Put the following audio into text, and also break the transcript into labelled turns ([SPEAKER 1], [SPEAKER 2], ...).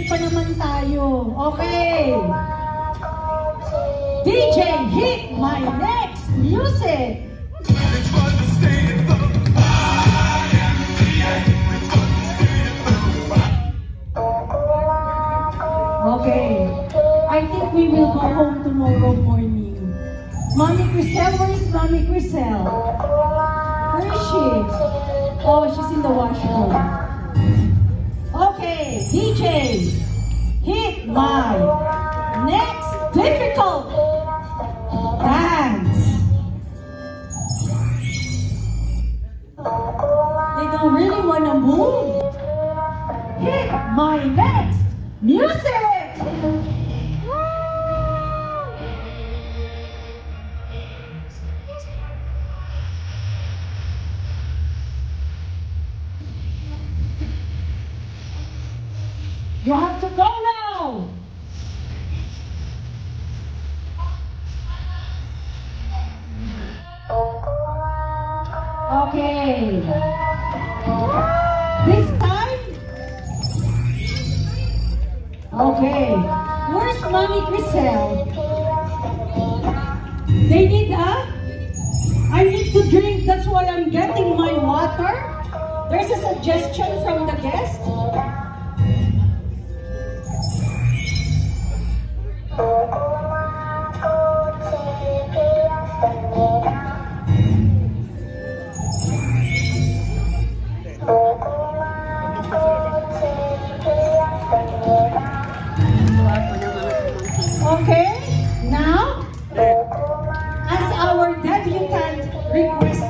[SPEAKER 1] pa naman tayo. Okay. DJ, hit my next music. Okay. I think we will go home tomorrow morning. Mommy Crisel, where is Mommy Crisel? Where is she? Oh, she's in the washroom. Okay, DJ, hit my next difficult dance. They don't really want to move. Hit my next music. You have to go now. Okay. This time. Okay. Where's Mommy Crisel? They need I need to drink. That's why I'm getting my water. There's a suggestion from the guest. Okay, now, as our debutant request